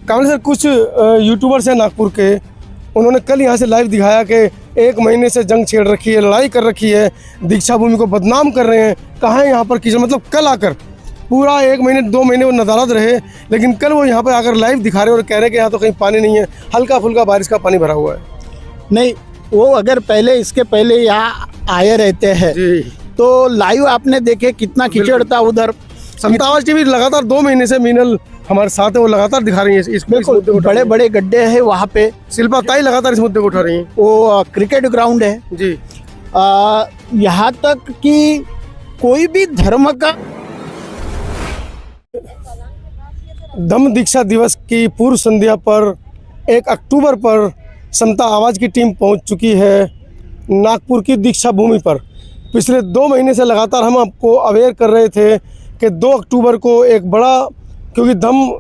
कमल sir, कुछ YouTubers हैं नागपुर के, उन्होंने कल यहाँ से लाइव दिखाया कि 1 महीने से जंग छेड़ रखी है, लड़ाई कर रखी है, दीक्षा भूमि को बदनाम कर रहे हैं। कहाँ है यहाँ पर किचन? मतलब कल आकर पूरा 1 महीने 2 महीने वो नदारद रहे, लेकिन कल वो यहाँ पर आकर लाइव दिखा रहे हैं और कह रहे हैं कि यहाँ तो कहीं पानी नहीं है, हल्का फुल्का बारिश का पानी भरा हुआ है। नहीं, वो अगर पहले इसके पहले यहाँ आए रहते हैं तो लाइव आपने देखे कितना कीचड़ था उधर। समता आवाज टीवी लगातार 2 महीने से मीनल हमारे साथ है, वो लगातार दिखा रही है इस मुद्दे को। बड़े बड़े गड्ढे हैं वहाँ पे। शिल्पा ताई लगातार इस मुद्दे को उठा रही हैं। वो क्रिकेट ग्राउंड है जी। यहाँ तक कि कोई भी धर्म का धम्म दीक्षा दिवस की पूर्व संध्या पर 1 अक्टूबर पर समता आवाज़ की टीम पहुंच चुकी है नागपुर की दीक्षा भूमि पर। पिछले 2 महीने से लगातार हम आपको अवेयर कर रहे थे कि 2 अक्टूबर को एक बड़ा, क्योंकि धम्म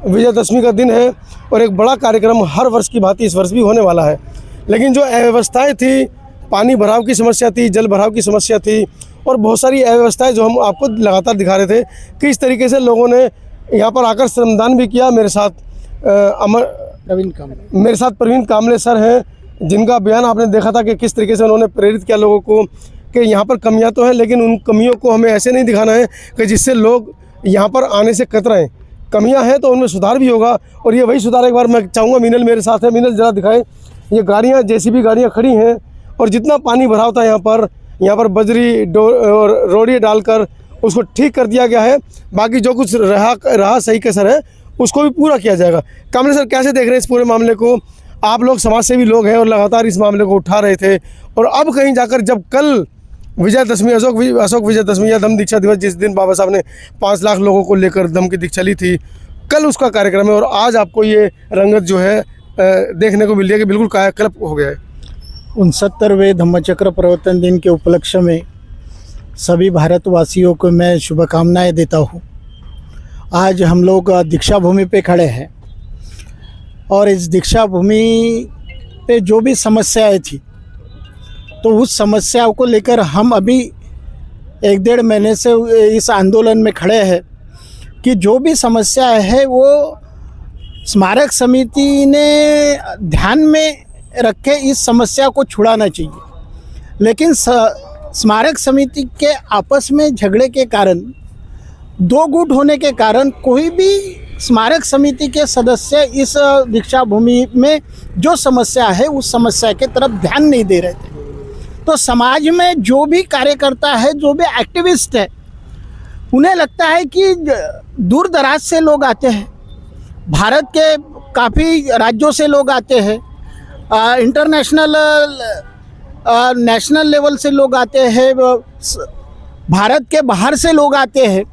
विजयदशमी का दिन है और एक बड़ा कार्यक्रम हर वर्ष की भांति इस वर्ष भी होने वाला है, लेकिन जो अव्यवस्थाएँ थी, पानी भराव की समस्या थी, जल भराव की समस्या थी और बहुत सारी अव्यवस्थाएँ जो हम आपको लगातार दिखा रहे थे कि इस तरीके से लोगों ने यहाँ पर आकर श्रमदान भी किया। मेरे साथ प्रवीण कामले सर हैं, जिनका बयान आपने देखा था कि किस तरीके से उन्होंने प्रेरित किया लोगों को कि यहाँ पर कमियां तो हैं, लेकिन उन कमियों को हमें ऐसे नहीं दिखाना है कि जिससे लोग यहाँ पर आने से कतराएं। कमियां हैं तो उनमें सुधार भी होगा और ये वही सुधार एक बार मैं चाहूँगा। मीनल मेरे साथ है, मीनल ज़रा दिखाएं। ये गाड़ियाँ JCB गाड़ियाँ खड़ी हैं और जितना पानी भरा होता है यहाँ पर बजरी और रोड़ियाँ डालकर उसको ठीक कर दिया गया है। बाकी जो कुछ रहा सही कसर है उसको भी पूरा किया जाएगा। कामले सर, कैसे देख रहे हैं इस पूरे मामले को? आप लोग समाज सेवी लोग हैं और लगातार इस मामले को उठा रहे थे और अब कहीं जाकर जब कल विजयदशमी, अशोक विजयदशमी या धम्म दीक्षा दिवस, जिस दिन बाबा साहब ने 5 लाख लोगों को लेकर धम्म की दीक्षा ली थी, कल उसका कार्यक्रम है और आज आपको ये रंगत जो है देखने को मिल रही है कि बिल्कुल कायाकल्प हो गया है। 69वें धम्मचक्र प्रवर्तन दिन के उपलक्ष्य में सभी भारतवासियों को मैं शुभकामनाएं देता हूँ। आज हम लोग दीक्षा भूमि पे खड़े हैं और इस दीक्षा भूमि पे जो भी समस्याएं थी तो उस समस्याओं को लेकर हम अभी 1-1.5 महीने से इस आंदोलन में खड़े हैं कि जो भी समस्या है वो स्मारक समिति ने ध्यान में रख के इस समस्या को छुड़ाना चाहिए। लेकिन स्मारक समिति के आपस में झगड़े के कारण, 2 गुट होने के कारण कोई भी स्मारक समिति के सदस्य इस दीक्षा भूमि में जो समस्या है उस समस्या के तरफ ध्यान नहीं दे रहे थे। तो समाज में जो भी कार्यकर्ता है, जो भी एक्टिविस्ट है, उन्हें लगता है कि दूर दराज से लोग आते हैं, भारत के काफ़ी राज्यों से लोग आते हैं, इंटरनेशनल नेशनल लेवल से लोग आते हैं, भारत के बाहर से लोग आते हैं।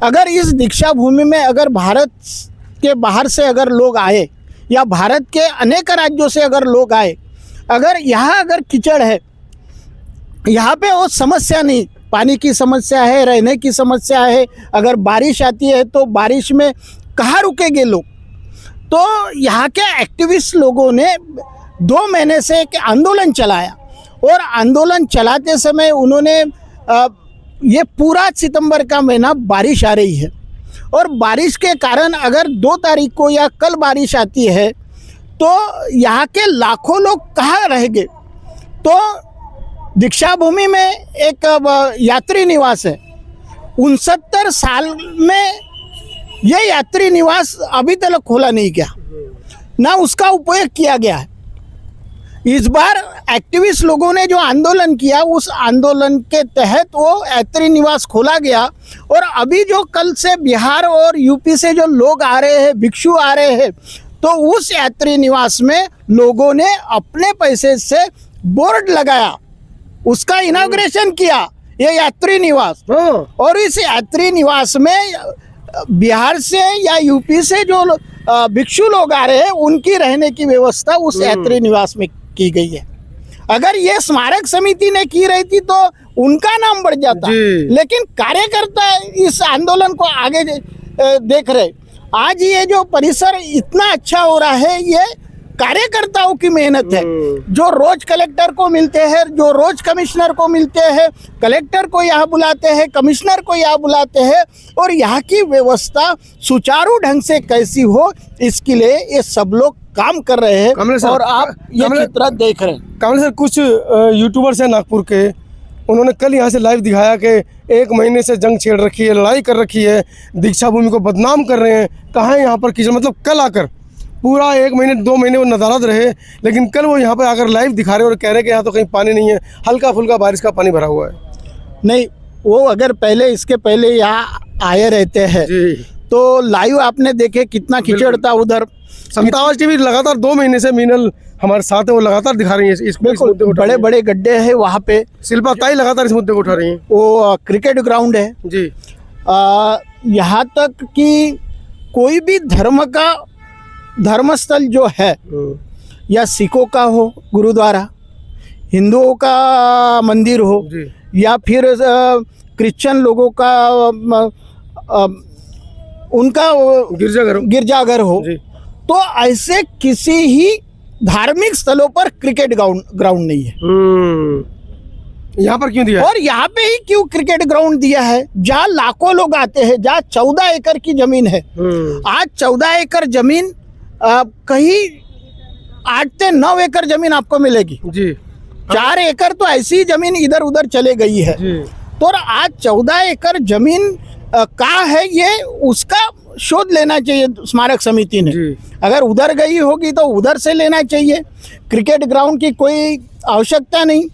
अगर इस दीक्षा भूमि में अगर भारत के बाहर से अगर लोग आए या भारत के अनेक राज्यों से अगर लोग आए, अगर यहाँ अगर कीचड़ है, यहाँ पे वो समस्या नहीं, पानी की समस्या है, रहने की समस्या है, अगर बारिश आती है तो बारिश में कहाँ रुकेंगे लोग? तो यहाँ के एक्टिविस्ट लोगों ने 2 महीने से एक आंदोलन चलाया और आंदोलन चलाते समय उन्होंने ये पूरा सितंबर का महीना बारिश आ रही है और बारिश के कारण अगर 2 तारीख को या कल बारिश आती है तो यहाँ के लाखों लोग कहाँ रहेंगे? तो दीक्षा भूमि में एक यात्री निवास है, 69 साल में ये यात्री निवास अभी तक खोला नहीं गया, ना उसका उपयोग किया गया है। इस बार एक्टिविस्ट लोगों ने जो आंदोलन किया, उस आंदोलन के तहत वो यात्री निवास खोला गया और अभी जो कल से बिहार और यूपी से जो लोग आ रहे हैं, भिक्षु आ रहे हैं, तो उस यात्री निवास में लोगों ने अपने पैसे से बोर्ड लगाया, उसका इनॉग्रेशन किया, ये यात्री निवास। और इस यात्री निवास में बिहार से या यूपी से जो भिक्षु लोग आ रहे हैं उनकी रहने की व्यवस्था उस यात्री निवास में की गई है। अगर ये स्मारक समिति ने की रही थी तो उनका नाम बढ़ जाता, लेकिन कार्यकर्ता इस आंदोलन को आगे देख रहे। आज ये जो परिसर इतना अच्छा हो रहा है, ये कार्यकर्ताओं की मेहनत है, जो रोज कलेक्टर को मिलते हैं, जो रोज कमिश्नर को मिलते हैं, कलेक्टर को यहाँ बुलाते हैं, कमिश्नर को यहाँ बुलाते हैं, और यहाँ की व्यवस्था सुचारू ढंग से कैसी हो इसके लिए ये सब लोग काम कर रहे हैं। कमलेश सर, और आप ये कमलेश- चित्र देख रहे हैं। कमल सर, कुछ यूट्यूबर्स हैं नागपुर के, उन्होंने कल यहाँ से लाइव दिखाया कि 1 महीने से जंग छेड़ रखी है, लड़ाई कर रखी है, दीक्षा भूमि को बदनाम कर रहे हैं। कहाँ है यहाँ पर किचन, मतलब कल आकर पूरा 1 महीने 2 महीने वो नदारद रहे, लेकिन कल वो यहाँ पर आकर लाइव दिखा रहे हैं और कह रहे हैं कि यहाँ तो कहीं पानी नहीं है, हल्का फुल्का बारिश का पानी भरा हुआ है। नहीं, वो अगर पहले इसके पहले यहाँ आए रहते हैं जी, तो लाइव आपने देखे कितना कीचड़ था उधर। समतावाज टीवी लगातार 2 महीने से मीनल हमारे साथ है, वो लगातार दिखा रही है इस मुद्दे को उठा बड़े रही हैं। बड़े गड्ढे हैं वहाँ पे। शिल्पा ताई लगातार इस मुद्दे को उठा रही हैं। वो क्रिकेट ग्राउंड है। जी, यहाँ तक कि कोई भी धर्म का धर्मस्थल जो है, या सिखों का हो गुरुद्वारा, हिंदुओं का मंदिर हो, जी, या फिर क्रिश्चियन लोगों का उनका गिरजाघर हो, जी, तो ऐसे किसी ही धार्मिक स्थलों पर क्रिकेट ग्राउंड नहीं है। यहाँ पर क्यों दिया है? और यहाँ पे ही क्यों क्रिकेट ग्राउंड दिया है? जहाँ लाखों लोग आते हैं, जहाँ 14 एकड़ की जमीन है। आज 14 एकड़ जमीन कहीं 8 से 9 एकड़ जमीन आपको मिलेगी। जी, 4 एकड़ तो ऐसी ही जमीन इधर उधर चले गई है। जी, तो आज 14 एकड़ जमीन कहाँ है, ये उसका शोध लेना चाहिए स्मारक समिति ने। जी, अगर उधर गई होगी तो उधर से लेना चाहिए। क्रिकेट ग्राउंड की कोई आवश्यकता नहीं।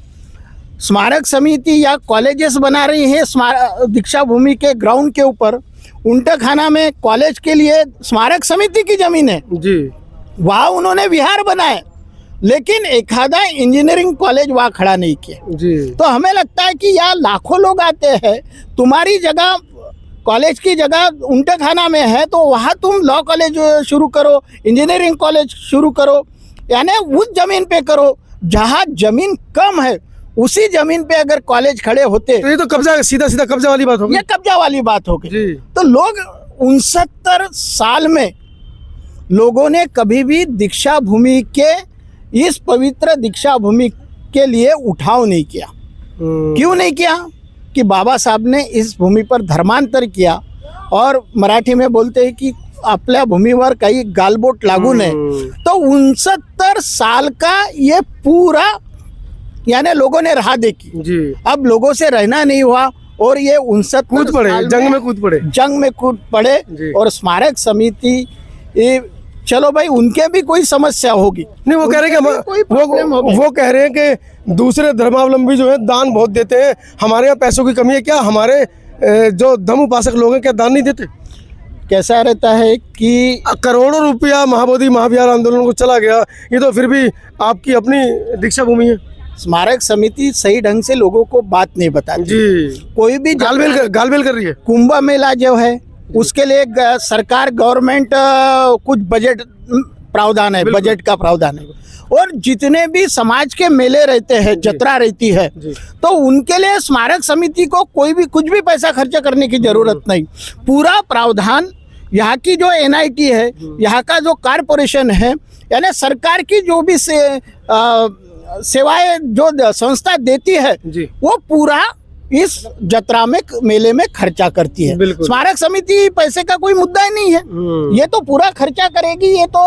स्मारक समिति या कॉलेजेस बना रही है दीक्षा भूमि के ग्राउंड के ऊपर। उल्टा खाना में कॉलेज के लिए स्मारक समिति की जमीन है, जी, वहाँ उन्होंने विहार बनाए, लेकिन एक आधा इंजीनियरिंग कॉलेज वहाँ खड़ा नहीं किया। जी, तो हमें लगता है कि यहाँ लाखों लोग आते हैं, तुम्हारी जगह कॉलेज की जगह उल्टा खाना में है, तो वहाँ तुम लॉ कॉलेज शुरू करो, इंजीनियरिंग कॉलेज शुरू करो, यानी उस जमीन पे करो। जहाँ जमीन कम है उसी जमीन पे अगर कॉलेज खड़े होते, तो ये तो कब्जा, सीधा सीधा कब्जा वाली बात होगी। ये कब्जा वाली बात होगी। जी, तो लोग 69 साल में लोगों ने कभी भी दीक्षा भूमि के, इस पवित्र दीक्षा भूमि के लिए उठाव नहीं किया। क्यों नहीं किया? कि बाबा साहब ने इस भूमि पर धर्मांतर किया, और मराठी में बोलते हैं कि आपल्या भूमीवर काही गालबोट लागू नये। तो 69 साल का ये पूरा, यानी लोगों ने राह देखी। जी, अब लोगों से रहना नहीं हुआ, और ये 69 कूद पड़े, जंग में कूद पड़े। जंग में कूद पड़े। और स्मारक समिति, ये चलो भाई, उनके भी कोई समस्या होगी। नहीं, वो कह रहे हैं कोई कि प्रॉब्लम होगी। वो कह रहे हैं कि दूसरे धर्मावलंबी जो है दान बहुत देते हैं, हमारे यहाँ पैसों की कमी है क्या? हमारे जो धर्म उपासक लोग हैं क्या दान नहीं देते? कैसा रहता है कि करोड़ों रुपया महाबोधि महाविहार आंदोलन को चला गया, ये तो फिर भी आपकी अपनी दीक्षा भूमि है। स्मारक समिति सही ढंग से लोगों को बात नहीं बताती। जी, कोई भी गालबेल कर रही है। कुंभ मेला जो है उसके लिए सरकार, गवर्नमेंट कुछ बजट प्रावधान है, बजट का प्रावधान है। और जितने भी समाज के मेले रहते हैं, जत्रा रहती है, तो उनके लिए स्मारक समिति को कोई भी कुछ भी पैसा खर्चा करने की जरूरत नहीं। पूरा प्रावधान यहाँ की जो NIT है, यहाँ का जो कॉरपोरेशन है, यानी सरकार की जो भी सेवाएं जो संस्था देती है, वो पूरा इस जत्रा में, मेले में खर्चा करती है। स्मारक समिति पैसे का कोई मुद्दा ही नहीं है, ये तो पूरा खर्चा करेगी। ये तो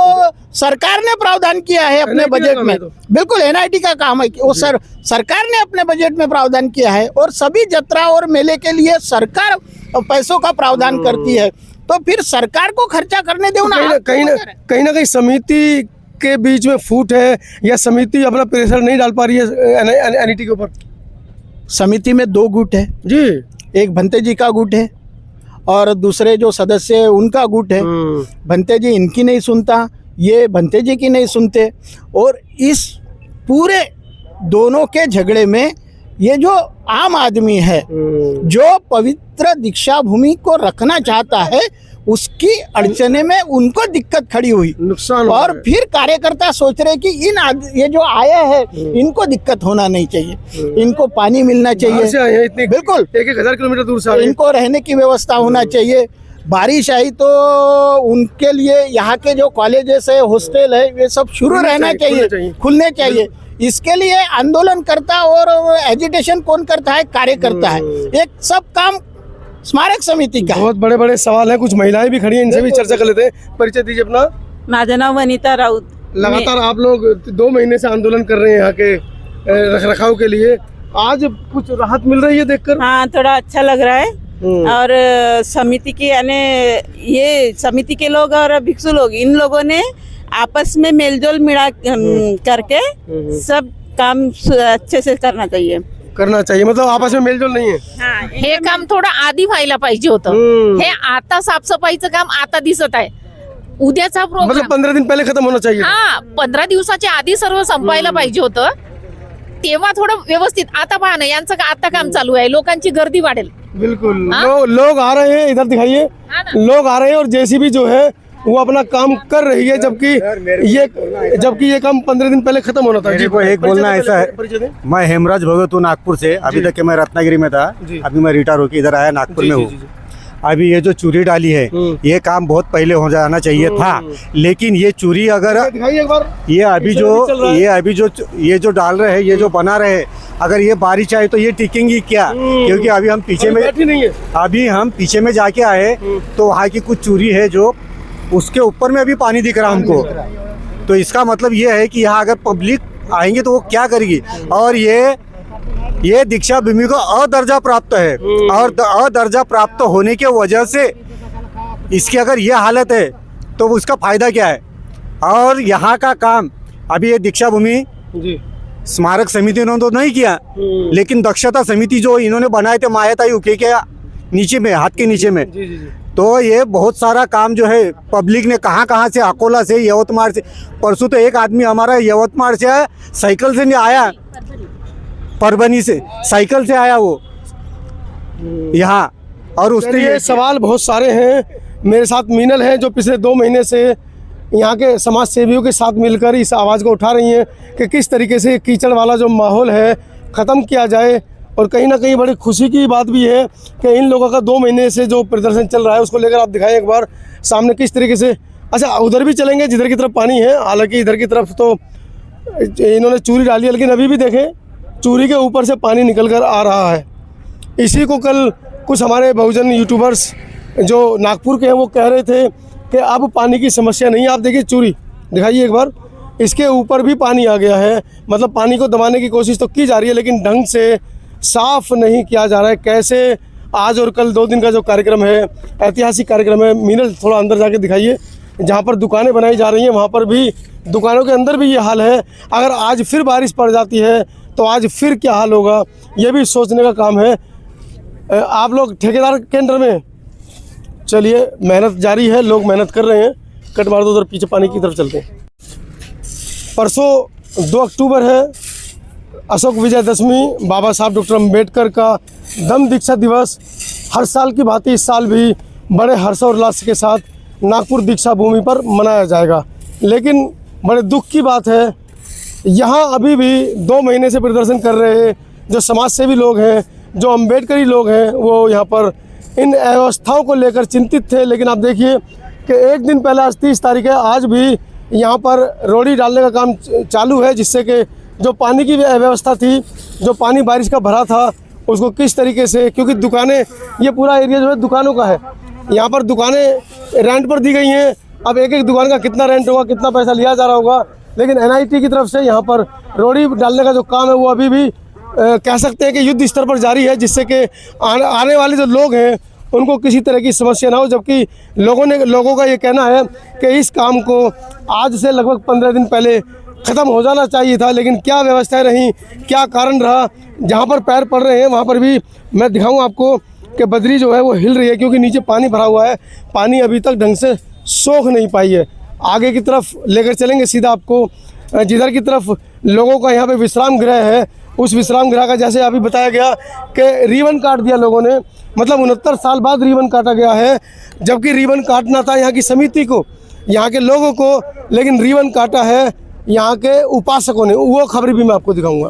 सरकार ने प्रावधान किया है अपने बजट में। बिल्कुल NIT का काम है कि वो सरकार ने अपने बजट में प्रावधान किया है, और सभी जत्रा और मेले के लिए सरकार पैसों का प्रावधान करती है। तो फिर सरकार को खर्चा करने दो ना। कहीं ना कहीं समिति के बीच में फूट है, या समिति अपना प्रेशर नहीं डाल पा रही है NIT के ऊपर? समिति में 2 गुट है जी, एक भंते जी का गुट है, और दूसरे जो सदस्य है उनका गुट है। भंते जी इनकी नहीं सुनता, ये भंते जी की नहीं सुनते, और इस पूरे दोनों के झगड़े में ये जो आम आदमी है, जो पवित्र दीक्षा भूमि को रखना चाहता है, उसकी अड़चने में उनको दिक्कत खड़ी हुई, नुकसान। और फिर कार्यकर्ता सोच रहे कि ये जो आए हैं इनको दिक्कत होना नहीं चाहिए, इनको पानी मिलना चाहिए। इतने बिल्कुल 1,000 किलोमीटर दूर से इनको रहने की व्यवस्था होना चाहिए। बारिश आई तो उनके लिए यहाँ के जो कॉलेजेस है, हॉस्टल है, ये सब शुरू रहना चाहिए, खुलने चाहिए। इसके लिए आंदोलन करता और एजिटेशन कौन करता है? कार्यकर्ता है। एक सब काम स्मारक समिति का। बहुत बड़े बड़े सवाल हैं, कुछ महिलाएं भी खड़ी हैं, इनसे भी चर्चा कर लेते हैं। परिचय दीजिए अपना। माझं नाव वनिता राऊत। लगातार आप लोग 2 महीने से आंदोलन कर रहे हैं यहाँ के रखरखाव के लिए, आज कुछ राहत मिल रही है देखकर? हाँ, थोड़ा अच्छा लग रहा है। और समिति की यानी ये समिति के लोग और भिक्षु लोग, इन लोगों ने आपस में मेलजोल मिला करके सब काम अच्छे से करना चाहिए। मतलब आपस में मेलजोल नाही आहे। हाँ, हे काम थोडं आधी व्हायला पाहिजे होतं। हे आता साफसफाईचं काम आता दिसत आहे, उद्याचा मतलब प्रोग्राम 15 दिन पहले खत्म होना चाहिए। हा 15 दिवसाच्या आधी सर्व संपायला पाहिजे होतं, तेव्हा थोडं व्यवस्थित। आता पहा ना, यांचं आता काम चालू आहे, लोकांची गर्दी वाढेल। बिल्कुल लोग आ रहे हैं, इधर दिखाइए, लोग आ रहे हैं और जेसीबी जो है वो अपना काम कर रही है, जबकि ये काम 15 दिन पहले खत्म होना था। मेरे को एक बोलना ऐसा है, मैं हेमराज भगत हूँ नागपुर से। अभी तक के मैं रत्नागिरी में था, अभी मैं रिटायर होकर इधर आया, नागपुर में हूँ। अभी ये जो चूरी डाली है, ये काम बहुत पहले हो जाना चाहिए था, लेकिन ये चूरी अगर ये अभी जो डाल रहे हैं, ये जो बना रहे हैं, अगर ये बारिश आए तो ये टिकेंगी क्या? क्योंकि अभी हम पीछे में जाके आए तो वहाँ की कुछ चूरी है जो उसके ऊपर में अभी पानी दिख रहा हमको। तो इसका मतलब ये है कि यहाँ अगर पब्लिक आएंगे तो वो क्या करेगी? और ये दीक्षा भूमि को अदर्जा प्राप्त है, और अदर्जा प्राप्त होने के वजह से इसकी अगर ये हालत है तो उसका फायदा क्या है? और यहाँ का काम अभी ये दीक्षा भूमि स्मारक समिति ने तो नहीं किया, लेकिन दक्षता समिति जो इन्होंने बनाए थे मायाताई उके के नीचे में, हाथ के नीचे में, तो ये बहुत सारा काम जो है पब्लिक ने कहाँ से, अकोला से, यवतमाल से। परसों तो एक आदमी हमारा यवतमाल से साइकिल से नहीं आया, परभनी से साइकिल से आया वो यहाँ। और उसने ये सवाल बहुत सारे हैं। मेरे साथ मीनल है जो पिछले 2 महीने से यहाँ के समाज सेवियों के साथ मिलकर इस आवाज़ को उठा रही हैं कि किस तरीके से कीचड़ वाला जो माहौल है ख़त्म किया जाए। और कहीं ना कहीं बड़ी खुशी की बात भी है कि इन लोगों का 2 महीने से जो प्रदर्शन चल रहा है उसको लेकर आप दिखाएं एक बार सामने किस तरीके से। अच्छा, उधर भी चलेंगे जिधर की तरफ पानी है, हालांकि इधर की तरफ तो इन्होंने चूरी डाली है, लेकिन अभी भी देखें चूरी के ऊपर से पानी निकल कर आ रहा है। इसी को कल कुछ हमारे बहुजन यूट्यूबर्स जो नागपुर के हैं वो कह रहे थे कि अब पानी की समस्या नहीं है। आप देखिए चूरी दिखाइए एक बार, इसके ऊपर भी पानी आ गया है। मतलब पानी को दबाने की कोशिश तो की जा रही है, लेकिन ढंग से साफ नहीं किया जा रहा है। कैसे आज और कल 2 दिन का जो कार्यक्रम है, ऐतिहासिक कार्यक्रम है। मीनल थोड़ा अंदर जाके दिखाइए, जहाँ पर दुकानें बनाई जा रही हैं वहाँ पर भी, दुकानों के अंदर भी ये हाल है। अगर आज फिर बारिश पड़ जाती है तो आज फिर क्या हाल होगा, ये भी सोचने का काम है। आप लोग ठेकेदार केंद्र में चलिए, मेहनत जारी है, लोग मेहनत कर रहे हैं। कट मार दो उधर पीछे, पानी की तरफ चलते हैं। परसों 2 अक्टूबर है, अशोक विजयदशमी, बाबा साहब डॉक्टर अम्बेडकर का दम दीक्षा दिवस। हर साल की भांति इस साल भी बड़े हर्षोल्लास के साथ नागपुर दीक्षा भूमि पर मनाया जाएगा। लेकिन बड़े दुख की बात है, यहाँ अभी भी 2 महीने से प्रदर्शन कर रहे हैं जो समाज सेवी लोग हैं, जो अम्बेडकरी लोग हैं, वो यहाँ पर इन अव्यवस्थाओं को लेकर चिंतित थे। लेकिन आप देखिए कि एक दिन पहले, आज 30 तारीख है, आज भी यहाँ पर रोड़ी डालने का काम चालू है, जिससे कि जो पानी की व्यवस्था थी, जो पानी बारिश का भरा था, उसको किस तरीके से, क्योंकि दुकानें, ये पूरा एरिया जो है दुकानों का है, यहाँ पर दुकानें रेंट पर दी गई हैं। अब एक एक दुकान का कितना रेंट होगा, कितना पैसा लिया जा रहा होगा, लेकिन NIT की तरफ से यहाँ पर रोड़ी डालने का जो काम है वो अभी भी कह सकते हैं कि युद्ध स्तर पर जारी है, जिससे कि आने वाले जो लोग हैं उनको किसी तरह की समस्या ना हो। जबकि लोगों का ये कहना है कि इस काम को आज से लगभग 15 दिन पहले ख़त्म हो जाना चाहिए था, लेकिन क्या व्यवस्थाएं रहीं, क्या कारण रहा, जहाँ पर पैर पड़ रहे हैं वहाँ पर भी मैं दिखाऊँ आपको कि बदरी जो है वो हिल रही है, क्योंकि नीचे पानी भरा हुआ है। पानी अभी तक ढंग से सोख नहीं पाई है। आगे की तरफ लेकर चलेंगे सीधा आपको, जिधर की तरफ लोगों का यहाँ पे विश्राम गृह है, उस विश्राम गृह का जैसे अभी बताया गया कि रिबन काट दिया लोगों ने, मतलब 69 साल बाद रिबन काटा गया है, जबकि रिबन काटना था यहाँ की समिति को, यहाँ के लोगों को, लेकिन रिबन काटा है यहाँ के उपासकों ने। वो खबर भी मैं आपको दिखाऊंगा।